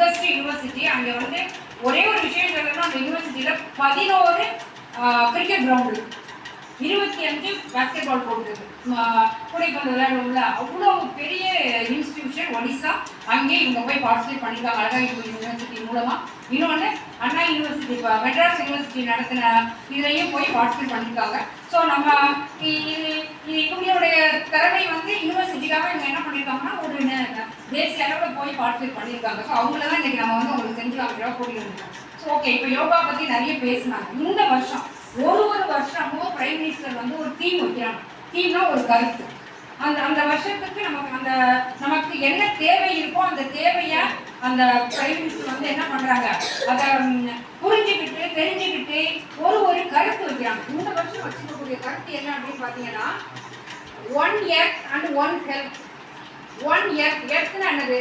Biggest university. அங்கே வந்து ஒரே ஒரு விஷயம் சொல்லணும்னா அந்த யூனிவர்சிட்டியில் 11 cricket ground, 25 basketball court இருக்கு, கூடைப்பந்து விளையாடுவோம்ல, அவ்வளோ பெரிய இன்ஸ்டிடியூஷன் ஒடிசா. அங்கே இவங்க போய் பார்ட்டிசிபேட் பண்ணியிருக்காங்க அழகாயிபுரம் யூனிவர்சிட்டி மூலமாக. இன்னொன்று அண்ணா யூனிவர்சிட்டி, இப்போ மெட்ராஸ் யூனிவர்சிட்டி நடத்தின இதுலேயும் போய் பார்ட்டிசிபேட் பண்ணியிருக்காங்க. ஸோ நம்ம இவங்களுடைய திறமை வந்து யூனிவர்சிட்டிக்காக இவங்க என்ன பண்ணியிருக்காங்கன்னா ஒரு தேசிய அளவில் போய் பார்ட்டிசிபேட் பண்ணியிருக்காங்க. ஸோ அவங்கள தான் இன்றைக்கி நம்ம வந்து உங்களுக்கு செஞ்சு காமிக்கிறோம் கூட்டிகிட்டு வந்துருக்கோம். ஸோ ஓகே, இப்போ யோகா பற்றி நிறைய பேசினாங்க. இந்த வருஷம் ஒரு வருஷமும் பிரைம் மினிஸ்டர் வந்து ஒரு தீம் வைக்கிறாங்க. தீம்னா ஒரு கருத்து. அந்த வருஷத்துக்கு நமக்கு என்ன தேவை இருக்கோ அந்த தேவையை அந்த பிரைம் மினிஸ்டர் வந்து என்ன பண்றாங்க, அதை புரிஞ்சுக்கிட்டு தெரிஞ்சுக்கிட்டு ஒரு கருத்து வைக்கிறாங்க. இந்த வருஷம் வச்சுக்கக்கூடிய கருத்து என்ன அப்படின்னு பாத்தீங்கன்னா, 1 எர்த் அண்ட் 1 ஹெல்த். 1 எர்த், எர்த்னா என்னது?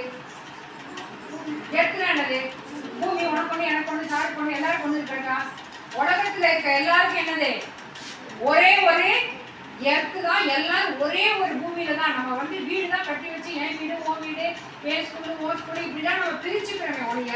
எர்த்னா என்னது? பூமி உனக்கு ஒண்ணு எனக்கு ஒண்ணு சாருக்கு ஒண்ணு எல்லாரும் கொண்டு இருக்காங்க. உலகத்துல இருக்க எல்லாருக்கும் என்னது? ஒரே ஒரு எர்த்து தான். எல்லாரும் ஒரே ஒரு பூமியில தான். நம்ம வந்து வீடு தான் கட்டி வச்சு என் வீடு ஓ வீடு, ஏன் ஸ்கூலு ஓ ஸ்கூலு இப்படிதான் நம்ம பிரிச்சுக்கிறோமே ஒழிய,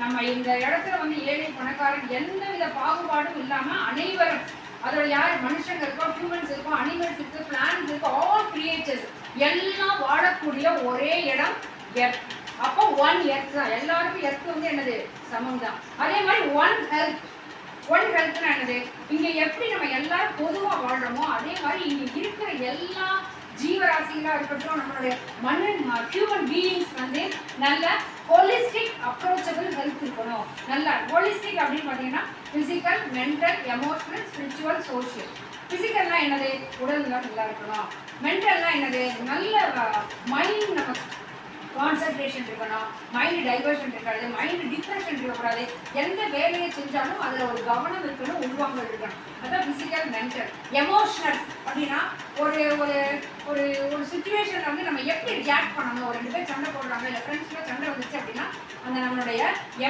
நம்ம இந்த இடத்துல வந்து ஏழை பணக்காரன் எந்த வித பாகுபாடும் இல்லாம அனைவரும், அதோட யார் மனுஷங்க இருக்கோம், ஹியூமன்ஸ் இருக்கோம், அனிமல்ஸ் இருக்கு, பிளான்ஸ் இருக்கு, ஆல் கிரியேச்சர்ஸ் எல்லாம் வாழக்கூடிய ஒரே இடம் எர்த். அப்போ 1 எர்த் தான். எல்லாருக்கும் எர்த் வந்து என்னது? சமம் தான். அதே மாதிரி 1 ஹெல்த். 1 ஹெல்த்னா என்னது? இங்க எப்படி நம்ம எல்லாரும் பொதுவா வாழ்றோமோ அதே மாதிரி இங்க இருக்கிற எல்லா ஜீவராசிகளா இருக்கட்டும், நம்மளுடைய ஹியூமன் பீயிங்ஸ் வந்து நல்ல ஹோலிஸ்டிக் அப்ரோச்சபிள் ஹெல்த் இருக்கணும். நல்ல ஹோலிஸ்டிக் அப்படின்னு பார்த்தீங்கன்னா physical, mental, emotional, spiritual, social. பிசிக்கல்னா என்னது? உடல் நல்லா இருக்கணும். மென்டல்னா என்னது? நல்ல மைண்ட் நமக்கு கான்சன்ட்ரேஷன் இருக்கணும், மைண்ட் டைவர்ஷன் இருக்காது, மைண்ட் டிப்ரெஷன் இருக்கக்கூடாது. எந்த வேலையை செஞ்சாலும் அதில் ஒரு கவனம் இருக்கணும், உள்வாங்கல் இருக்கணும். அதான் பிசிக்கல். மென்டல். எமோஷனல் அப்படின்னா ஒரு ஒரு ஒரு ஒரு சுச்சுவேஷன் வந்து நம்ம எப்படி ரியாக்ட் பண்ணணும். ஒரு 2 பேர் சண்டை போடுறாங்க, இல்லை ஃப்ரெண்ட்ஸ்ல சண்டை வந்துச்சு அப்படின்னா அந்த நம்மளுடைய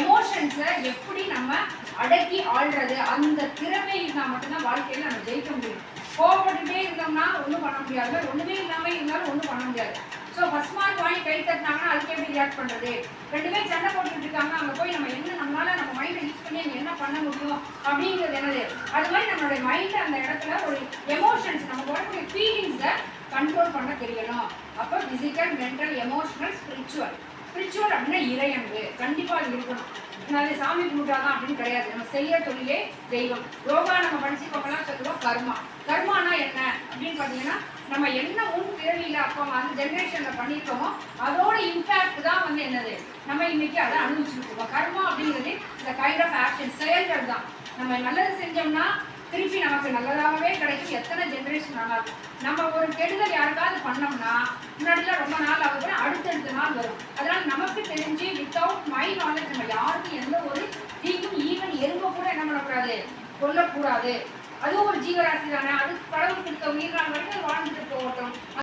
எமோஷன்ஸை எப்படி நம்ம அடக்கி ஆள்றது, அந்த திறமை இருந்தால் மட்டும்தான் வாழ்க்கையில் நம்ம ஜெயிக்க முடியும். கோவப்பட்டுட்டே இருந்தோம்னா ஒன்றும் பண்ண முடியாது, ஒன்றுமே இல்லாமல் இருந்தாலும் ஒன்றும் பண்ண முடியாது. ஸோ ஃபர்ஸ்ட் மார்க் வாங்கி கை தட்டினாங்கன்னா அதுக்கு எப்படி ரியாக்ட் பண்ணுறது? 2 பேர் சண்டை போட்டுக்கிட்டு இருக்காங்க, அங்கே போய் நம்ம என்ன நம்மளால நம்ம மைண்டை யூஸ் பண்ணி அங்கே என்ன பண்ண முடியும் அப்படிங்கிறது என்னது? அது மாதிரி நம்மளுடைய மைண்டை அந்த இடத்துல ஒரு எமோஷன்ஸ், நம்ம வரக்கூடிய ஃபீலிங்ஸை கண்ட்ரோல் பண்ண தெரியணும். அப்போ physical, mental, emotional, spiritual. Spiritual அப்படின்னா இறையன்பு கண்டிப்பாக அது இருக்கணும். அது சாமி கும்பிட்டாதான் அப்படின்னு கிடையாது. நம்ம செய்ய தொழிலே தெய்வம். யோகா நம்ம படிச்சுக்கோங்கலாம் சொல்லுவோம் கர்மா. கர்மானா என்ன அப்படின்னு பார்த்தீங்கன்னா, நம்ம என்ன முன் பிறவியில் அப்போ அந்த ஜென்ரேஷனில் பண்ணியிருக்கோமோ அதோட இம்பேக்ட் தான் வந்து என்னது, நம்ம இன்னைக்கு அதை அனுபவிச்சுட்டு இருக்கோம். கர்மா அப்படிங்கிறது இந்த கைண்ட் ஆஃப் ஆக்ஷன், செயல்கள் தான். நம்ம நல்லது செஞ்சோம்னா திருப்பி நமக்கு நல்லதாகவே கிடைக்கும். எத்தனை ஜென்ரேஷன் ஆகாது. நம்ம ஒரு கெடுதல் யாருக்காவது பண்ணோம்னா முன்னாடிலாம் ரொம்ப நாள் ஆகுதுன்னா அடுத்தடுத்த நாள் வரும். அதனால நமக்கு தெரிஞ்சு வித்தவுட் மை நாலேஜ் நம்ம யாருக்கும் எந்த ஒரு தீங்கும், ஈவன் எறும்ப கூட என்ன பண்ணக்கூடாது, கொல்லக்கூடாது. அதுவும் ஒரு ஜீவராசி தானே, அது கடவுள் கொடுத்த உயிர் நாள் வரைக்கும் வாழ்ந்துட்டு போகட்டும்.